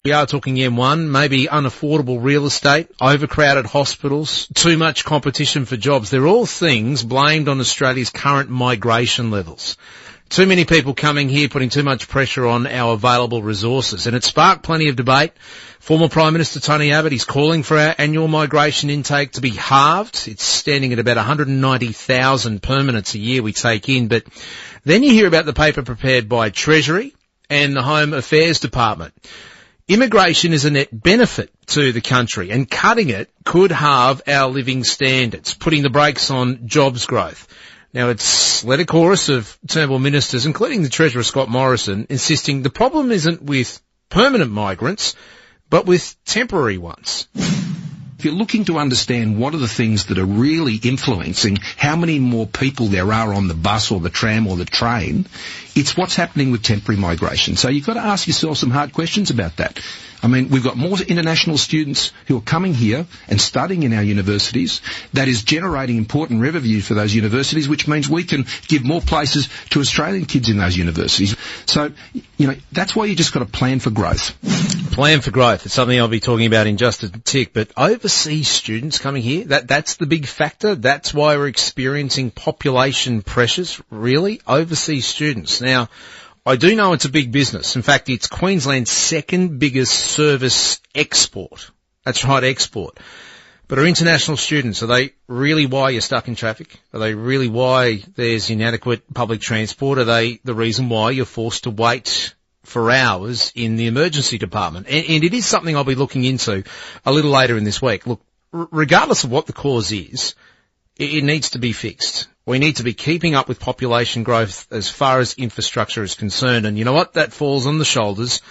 We are talking M1, maybe unaffordable real estate, overcrowded hospitals, too much competition for jobs. They're all things blamed on Australia's current migration levels. Too many people coming here, putting too much pressure on our available resources. And it sparked plenty of debate. Former Prime Minister Tony Abbott is calling for our annual migration intake to be halved. It's standing at about 190,000 permanents a year we take in. But then you hear about the paper prepared by Treasury and the Home Affairs Department. Immigration is a net benefit to the country, and cutting it could halve our living standards, putting the brakes on jobs growth. Now, it's led a chorus of Turnbull ministers, including the Treasurer Scott Morrison, insisting the problem isn't with permanent migrants, but with temporary ones. If you're looking to understand what are the things that are really influencing how many more people there are on the bus or the tram or the train, it's what's happening with temporary migration. So you've got to ask yourself some hard questions about that. I mean, we've got more international students who are coming here and studying in our universities. That is generating important revenue for those universities, which means we can give more places to Australian kids in those universities. So, that's why you just got to plan for growth. Plan for growth. It's something I'll be talking about in just a tick. But overseas students coming here, that's the big factor. That's why we're experiencing population pressures, really. Overseas students. Now, I do know it's a big business. In fact, it's Queensland's second biggest service export. That's right, export. But are international students, are they really why you're stuck in traffic? Are they really why there's inadequate public transport? Are they the reason why you're forced to wait for hours in the emergency department? And it is something I'll be looking into a little later in this week. Look, regardless of what the cause is, it needs to be fixed. We need to be keeping up with population growth as far as infrastructure is concerned. And you know what? That falls on the shoulders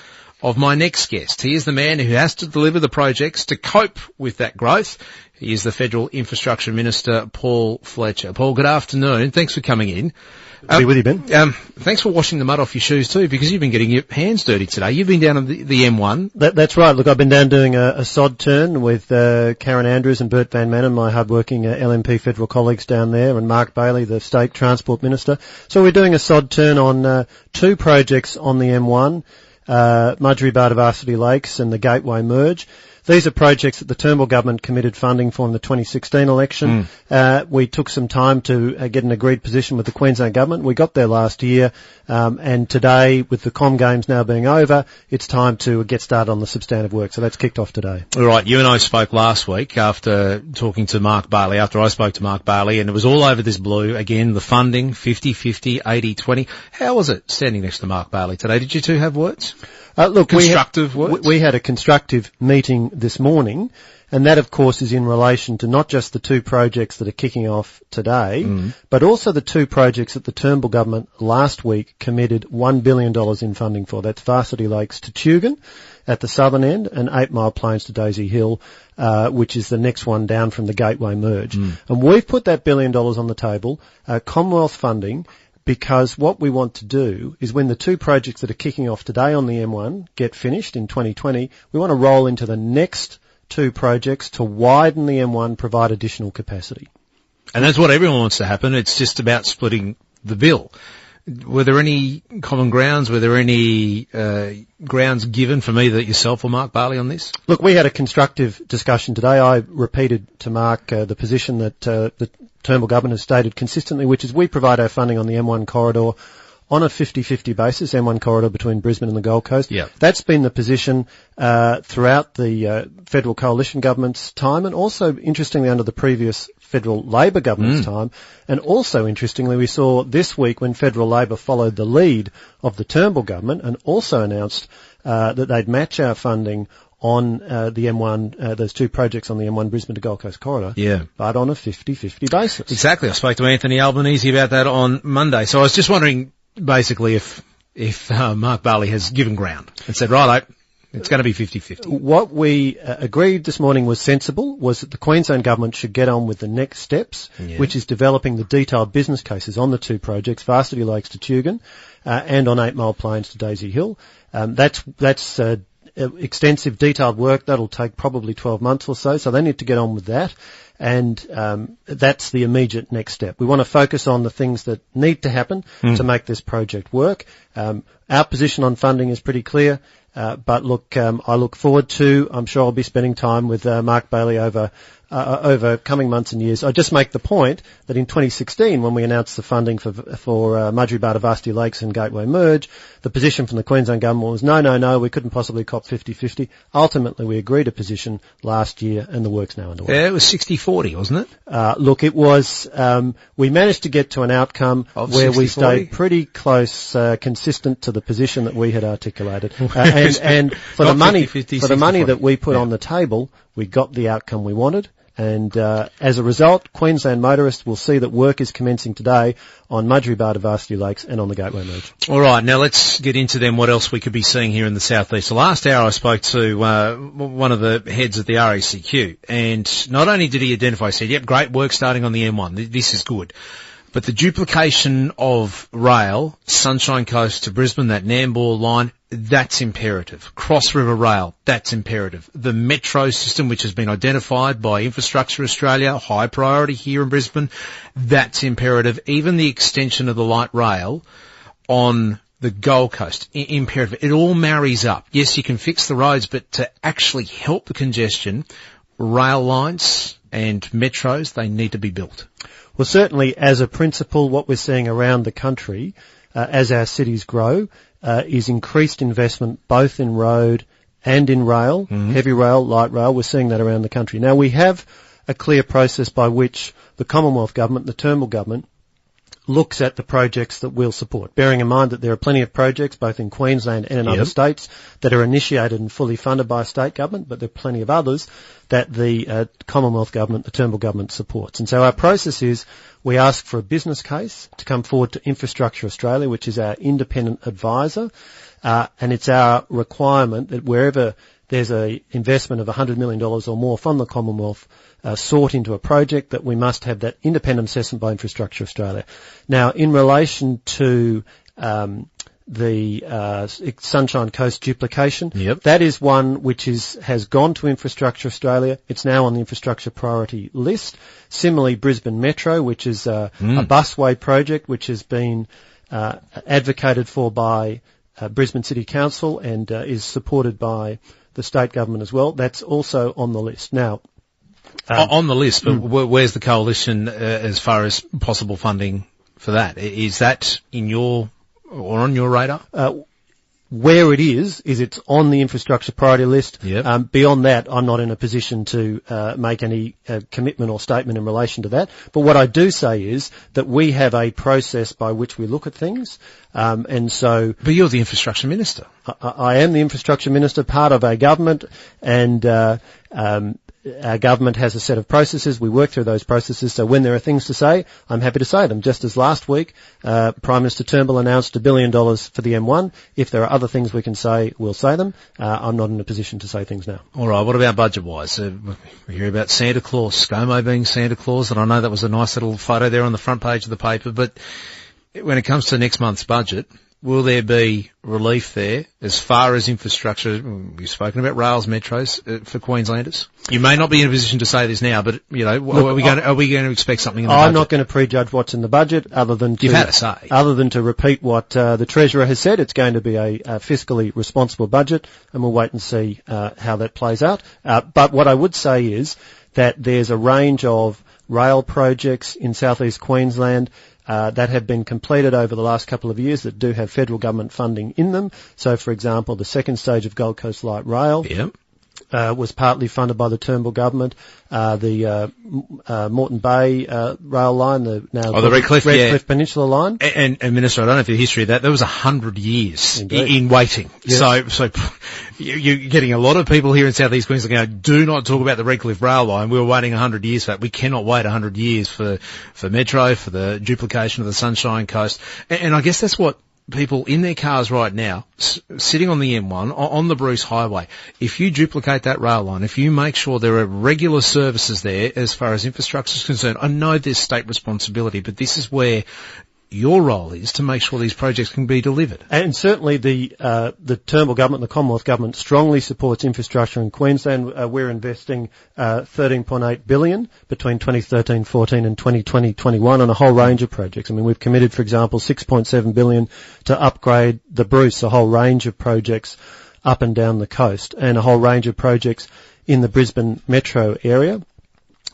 of my next guest. He is the man who has to deliver the projects to cope with that growth. He is the Federal Infrastructure Minister, Paul Fletcher. Paul, good afternoon. Thanks for coming in. Good to be with you, Ben. Thanks for washing the mud off your shoes too, because you've been getting your hands dirty today. You've been down on the M1. That's right. Look, I've been down doing a sod turn with Karen Andrews and Bert Van Manen, my hardworking LNP federal colleagues down there, and Mark Bailey, the State Transport Minister. So we're doing a sod turn on two projects on the M1, Mudgee-Barter Varsity Lakes and the Gateway Merge. These are projects that the Turnbull government committed funding for in the 2016 election. We took some time to get an agreed position with the Queensland government. We got there last year, and today, with the Com Games now being over, it's time to get started on the substantive work. So that's kicked off today. All right, you and I spoke last week after talking to Mark Bailey, after I spoke to Mark Bailey, and it was all over this blue. Again, the funding, 50-50, 80-20. How was it standing next to Mark Bailey today? Did you two have words? Look, constructive words? We had a constructive meeting this morning, and that, of course, is in relation to not just the two projects that are kicking off today, but also the two projects that the Turnbull government last week committed $1 billion in funding for. That's Varsity Lakes to Tugun at the southern end and 8 Mile Plains to Daisy Hill, which is the next one down from the Gateway Merge. And we've put that $1 billion on the table, Commonwealth funding, because what we want to do is when the two projects that are kicking off today on the M1 get finished in 2020, we want to roll into the next two projects to widen the M1, provide additional capacity. And that's what everyone wants to happen. It's just about splitting the bill. Were there any common grounds? Were there any grounds given from either yourself or Mark Bailey on this? Look, we had a constructive discussion today. I repeated to Mark the position that the Turnbull government has stated consistently, which is we provide our funding on the M1 corridor on a 50-50 basis, M1 corridor between Brisbane and the Gold Coast. Yeah. That's been the position throughout the federal coalition government's time, and also, interestingly, under the previous federal Labor government's time. And also, interestingly, we saw this week when federal Labor followed the lead of the Turnbull government and also announced that they'd match our funding on the M1, those two projects on the M1 Brisbane to Gold Coast corridor, but on a 50-50 basis. Exactly. I spoke to Anthony Albanese about that on Monday. So I was just wondering, basically, if Mark Bailey has given ground and said, right, it's going to be 50-50. What we agreed this morning was sensible, was that the Queensland government should get on with the next steps, which is developing the detailed business cases on the two projects, Varsity Lakes to Tugun, and on 8 Mile Plains to Daisy Hill. That's extensive detailed work. That'll take probably 12 months or so they need to get on with that. And that's the immediate next step. We want to focus on the things that need to happen to make this project work. Our position on funding is pretty clear. But look, I look forward to, I'm sure I'll be spending time with Mark Bailey over coming months and years. I just make the point that in 2016, when we announced the funding for Mudgee-Bartavasti Lakes and Gateway Merge, the position from the Queensland government was no, we couldn't possibly cop 50-50. Ultimately, we agreed a position last year, and the work's now underway. Yeah, it was 60-40, wasn't it? Look, it was, we managed to get to an outcome where 60-40? We stayed pretty close, consistent to the position that we had articulated. And for the money, 50, for the money that we put on the table, we got the outcome we wanted. And as a result, Queensland motorists will see that work is commencing today on Mudgee-Bartavasti Lakes and on the Gateway Merge. All right, now let's get into then what else we could be seeing here in the southeast. The last hour I spoke to one of the heads at the RACQ, and not only did he identify, he said, yep, great work starting on the M1, this is good. But the duplication of rail, Sunshine Coast to Brisbane, that Nambour line, that's imperative. Cross River Rail, that's imperative. The metro system, which has been identified by Infrastructure Australia, high priority here in Brisbane, that's imperative. Even the extension of the light rail on the Gold Coast, imperative. It all marries up. Yes, you can fix the roads, but to actually help the congestion, rail lines and metros, they need to be built. Well, certainly as a principle, what we're seeing around the country as our cities grow is increased investment both in road and in rail, heavy rail, light rail. We're seeing that around the country. Now, we have a clear process by which the Commonwealth Government, the Turnbull Government, looks at the projects that we'll support, bearing in mind that there are plenty of projects, both in Queensland and in other states, that are initiated and fully funded by state government, but there are plenty of others that the Commonwealth Government, the Turnbull Government, supports. And so our process is we ask for a business case to come forward to Infrastructure Australia, which is our independent advisor, and it's our requirement that wherever there's an investment of $100 million or more from the Commonwealth sought into a project, that we must have that independent assessment by Infrastructure Australia. Now, in relation to the Sunshine Coast duplication, that is one which has gone to Infrastructure Australia. It's now on the infrastructure priority list. Similarly, Brisbane Metro, which is a busway project which has been advocated for by Brisbane City Council and is supported by the state government as well. That's also on the list. Now, on the list, but where's the coalition as far as possible funding for that? Is that in your or on your radar? Where it is it's on the infrastructure priority list. Beyond that, I'm not in a position to make any commitment or statement in relation to that. But what I do say is that we have a process by which we look at things, and so. But you're the infrastructure minister. I am the infrastructure minister, part of a government, and our government has a set of processes. We work through those processes. So when there are things to say, I'm happy to say them. Just as last week, Prime Minister Turnbull announced $1 billion for the M1. If there are other things we can say, we'll say them. I'm not in a position to say things now. All right. What about budget-wise? We hear about Santa Claus, ScoMo being Santa Claus, and I know that was a nice little photo there on the front page of the paper. But when it comes to next month's budget, will there be relief there as far as infrastructure? We've spoken about rails, metros for Queenslanders. You may not be in a position to say this now, but you know, are we going to expect something in the budget? I'm not going to prejudge what's in the budget, other than you've had a say. Other than to repeat what the Treasurer has said. It's going to be a fiscally responsible budget, and we'll wait and see how that plays out. But what I would say is that there's a range of rail projects in southeast Queensland that have been completed over the last couple of years that do have federal government funding in them. So, for example, the second stage of Gold Coast Light Rail was partly funded by the Turnbull government. The Moreton Bay rail line, the Redcliffe Peninsula line. And Minister, I don't know if the history of that. There was 100 years in waiting. So you're getting a lot of people here in South East Queensland going, do not talk about the Redcliffe rail line. We were waiting 100 years for that. We cannot wait 100 years for Metro, for the duplication of the Sunshine Coast. And I guess that's what people in their cars right now, sitting on the M1, on the Bruce Highway, if you duplicate that rail line, if you make sure there are regular services there as far as infrastructure is concerned, I know there's state responsibility, but this is where your role is to make sure these projects can be delivered. And certainly the Turnbull government, the Commonwealth government, strongly supports infrastructure in Queensland. We're investing $13.8 billion between 2013-14 and 2020-21 on a whole range of projects. I mean, we've committed, for example, $6.7 billion to upgrade the Bruce, a whole range of projects up and down the coast, and a whole range of projects in the Brisbane metro area.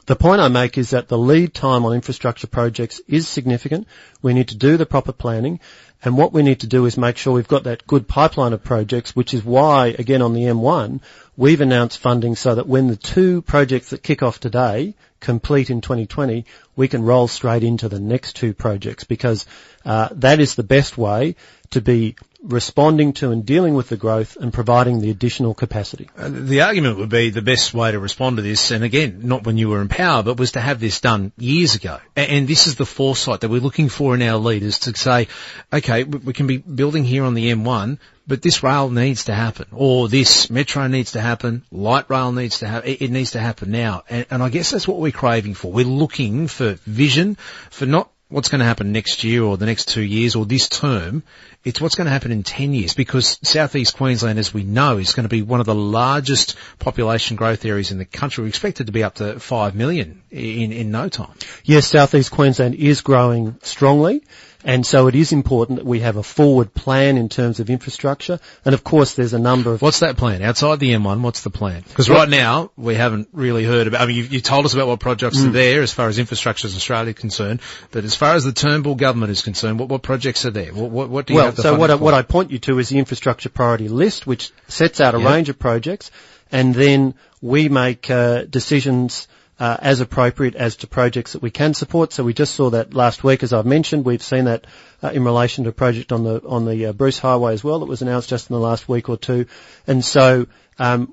The point I make is that the lead time on infrastructure projects is significant. We need to do the proper planning, and what we need to do is make sure we've got that good pipeline of projects, which is why, again, on the M1, we've announced funding so that when the 2 projects that kick off today complete in 2020, we can roll straight into the next 2 projects, because that is the best way to be responding to and dealing with the growth and providing the additional capacity. The argument would be the best way to respond to this, and again, not when you were in power, but was to have this done years ago. And this is the foresight that we're looking for in our leaders, to say, okay, we can be building here on the M1, but this rail needs to happen, or this metro needs to happen, light rail needs to happen, it needs to happen now. And I guess that's what we're craving for. We're looking for vision, for not what's going to happen next year or the next 2 years or this term. It's what's going to happen in 10 years, because southeast Queensland, as we know, is going to be one of the largest population growth areas in the country. We expect it to be up to 5 million in no time. Yes, southeast Queensland is growing strongly, and so it is important that we have a forward plan in terms of infrastructure. And of course, there's a number of... What's that plan? Outside the M1, what's the plan? Because right now, we haven't really heard about... I mean, you told us about what projects are there as far as Infrastructure Australia is concerned, but as far as the Turnbull government is concerned, what projects are there? What do you have the funding for? What I point you to is the infrastructure priority list, which sets out a range of projects, and then we make decisions as appropriate as to projects that we can support. So we just saw that last week, as I've mentioned. We've seen that in relation to a project on the Bruce Highway as well that was announced just in the last week or two. And so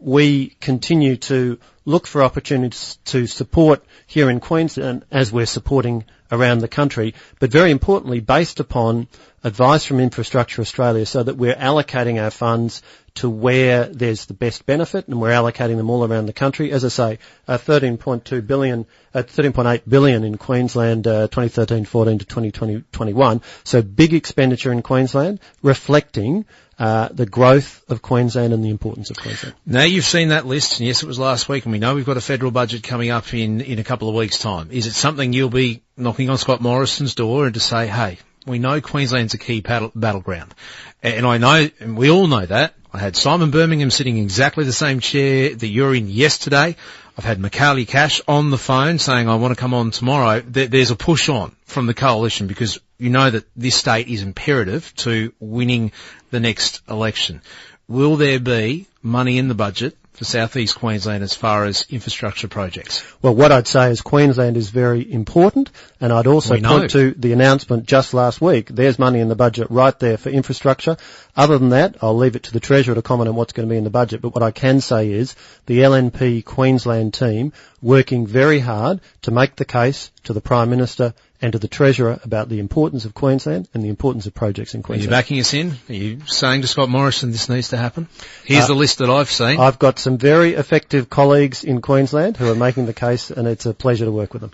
we continue to look for opportunities to support here in Queensland as we're supporting around the country, but very importantly based upon advice from Infrastructure Australia, so that we're allocating our funds to where there's the best benefit, and we're allocating them all around the country. As I say, 13.8 billion in Queensland, 2013-14 to 2020-21. So big expenditure in Queensland, reflecting the growth of Queensland and the importance of Queensland. Now you've seen that list, and yes, it was last week, and we know we've got a federal budget coming up in a couple of weeks' time. Is it something you'll be knocking on Scott Morrison's door and to say, hey, we know Queensland's a key battleground, and I know, and we all know that. I had Simon Birmingham sitting in exactly the same chair that you're in yesterday. I've had Macaulay Cash on the phone saying I want to come on tomorrow. There's a push on from the coalition, because you know that this state is imperative to winning the next election. Will there be money in the budget for southeast Queensland as far as infrastructure projects? Well, what I'd say is Queensland is very important, and I'd also point to the announcement just last week. There's money in the budget right there for infrastructure. Other than that, I'll leave it to the Treasurer to comment on what's going to be in the budget, but what I can say is the LNP Queensland team working very hard to make the case to the Prime Minister and to the Treasurer about the importance of Queensland and the importance of projects in Queensland. Are you backing us in? Are you saying to Scott Morrison this needs to happen? Here's the list that I've seen. I've got some very effective colleagues in Queensland who are making the case, and it's a pleasure to work with them.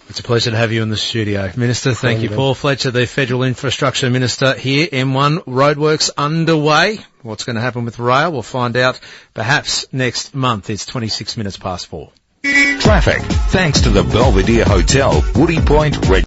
It's a pleasure to have you in the studio. Minister, thank you. Paul Fletcher, the Federal Infrastructure Minister here. M1 roadworks underway. What's going to happen with rail? We'll find out perhaps next month. It's 26 minutes past 4. Traffic, thanks to the Belvedere Hotel, Woody Point, Red